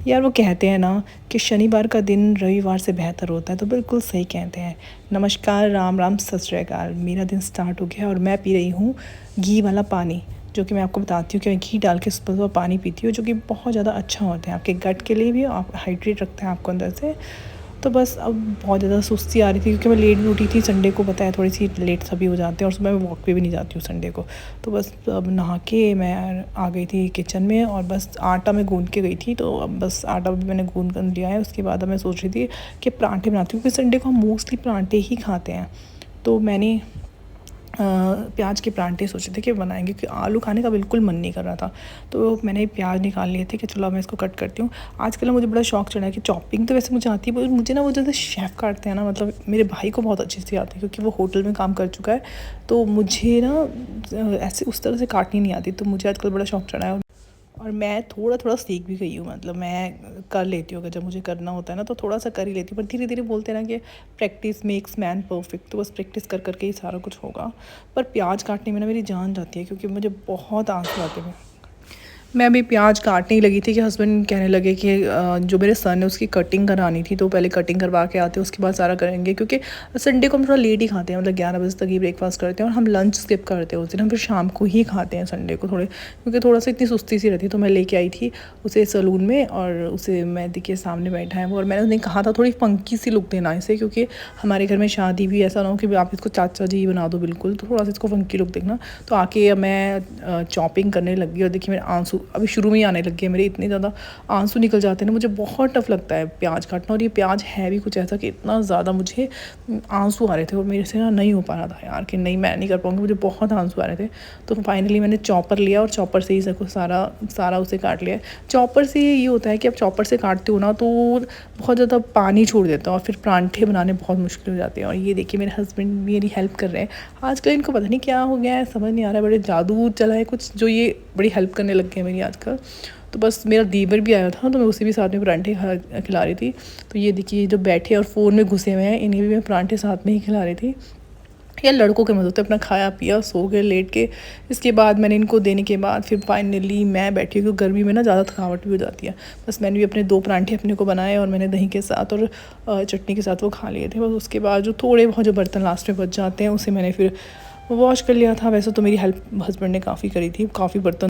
यार वो कहते हैं ना कि शनिवार का दिन रविवार से बेहतर होता है, तो बिल्कुल सही कहते हैं। नमस्कार, राम राम, सत श्री अकाल। मेरा दिन स्टार्ट हो गया और मैं पी रही हूँ घी वाला पानी, जो कि मैं आपको बताती हूँ कि मैं घी डाल के सुबह सुबह पानी पीती हूँ, जो कि बहुत ज़्यादा अच्छा होता है आपके गट के लिए भी, आप हाइड्रेट रखता है आपको अंदर से। तो बस अब बहुत ज़्यादा सुस्ती आ रही थी क्योंकि मैं लेट भी उठी थी, संडे को बताया थोड़ी सी लेट सभी हो जाते हैं, और सुबह मैं वॉक पे भी नहीं जाती हूँ संडे को। तो बस अब नहा के मैं आ गई थी किचन में, और बस आटा मैं गूंद के गई थी, तो अब बस आटा भी मैंने गूंद कर लिया है। उसके बाद अब मैं सोच रही थी कि पराठे बनाती हूँ, क्योंकि संडे को हम मोस्टली पराठे ही खाते हैं। तो मैंने प्याज के परांठे सोचे थे कि बनाएंगे, क्योंकि आलू खाने का बिल्कुल मन नहीं कर रहा था। तो मैंने प्याज निकाल लिए थे कि चलो मैं इसको कट करती हूँ। आजकल मुझे बड़ा शौक चढ़ा है कि चॉपिंग तो वैसे मुझे आती है, पर मुझे ना वो जैसे शेफ़ काटते हैं ना, मतलब मेरे भाई को बहुत अच्छी से आती है क्योंकि वो होटल में काम कर चुका है। तो मुझे ना ऐसे उस तरह से काटनी नहीं आती, तो मुझे आजकल बड़ा शौक चढ़ा है। और मैं थोड़ा थोड़ा सीख भी गई हूँ, मतलब मैं कर लेती हूँ, अगर जब मुझे करना होता है ना तो थोड़ा सा कर ही लेती हूँ। पर धीरे धीरे बोलते हैं ना कि प्रैक्टिस मेक्स मैन परफेक्ट, तो बस प्रैक्टिस कर करके ही सारा कुछ होगा। पर प्याज काटने में ना मेरी जान जाती है, क्योंकि मुझे बहुत आंसू आते हैं। मैं अभी प्याज काटने ही लगी थी कि हस्बैंड कहने लगे कि जो मेरे सन है उसकी कटिंग करानी थी, तो पहले कटिंग करवा के आते हैं, उसके बाद सारा करेंगे। क्योंकि संडे को हम थोड़ा लेट ही खाते हैं, मतलब 11 बजे तक ही ब्रेकफास्ट करते हैं, और हम लंच स्किप करते हैं उस दिन। हम फिर शाम को ही खाते हैं संडे को थोड़े, क्योंकि थोड़ा सा इतनी सुस्ती सी रहती है। तो मैं लेके आई थी उसे सैलून में, और उसे मैं देखिए सामने बैठा है वो, और मैंने उन्हें कहा था थोड़ी फंकी सी लुक देना इसे, क्योंकि हमारे घर में शादी भी ऐसा ना हो कि आप इसको चाचा जी बना दो बिल्कुल, तो थोड़ा सा इसको फंकी लुक देखना। तो आके मैं चॉपिंग करने लगी, और देखिए मेरे आंसू अभी शुरू में ही आने लग गए, मेरे इतने ज़्यादा आंसू निकल जाते हैं ना, मुझे बहुत टफ लगता है प्याज काटना। और ये प्याज है भी कुछ ऐसा कि इतना ज़्यादा मुझे आंसू आ रहे थे, और मेरे से ना नहीं हो पा रहा था यार, कि नहीं मैं नहीं कर पाऊँगी, मुझे बहुत आंसू आ रहे थे। तो फाइनली मैंने चॉपर लिया, और चॉपर से ही सबको सारा सारा उसे काट लिया। चॉपर से ये होता है कि आप चॉपर से काटते हो ना तो बहुत ज़्यादा पानी छोड़ देता है, और फिर परांठे बनाने बहुत मुश्किल हो जाते हैं। और ये देखिए मेरे हस्बैंड मेरी हेल्प कर रहे हैं। आजकल इनको पता नहीं क्या हो गया है, समझ नहीं आ रहा है, बड़े जादू चला है कुछ, जो ये बड़ी हेल्प करने लग गए हैं मेरी आजकल। तो बस मेरा दीवर भी आया था, तो मैं उसे भी साथ में परांठे खिला रही थी। तो ये देखिए जो बैठे और फ़ोन में घुसे हुए हैं, इन्हें भी मैं परांठे साथ में ही खिला रही थी। यार लड़कों के मज़े होते हैं, अपना खाया पिया सो गए लेट के। इसके बाद मैंने इनको देने के बाद फिर फाइनली मैं बैठी, क्योंकि गर्मी में ना ज़्यादा थकावट भी हो जाती है। बस मैंने भी अपने 2 परांठे अपने को बनाए, और मैंने दही के साथ और चटनी के साथ वो खा लिए थे। बस उसके बाद जो थोड़े बहुत जो बर्तन लास्ट में बच जाते हैं, उसे मैंने फिर वॉश कर लिया था। वैसे तो मेरी हेल्प हस्बैंड ने काफ़ी करी थी, काफ़ी बर्तन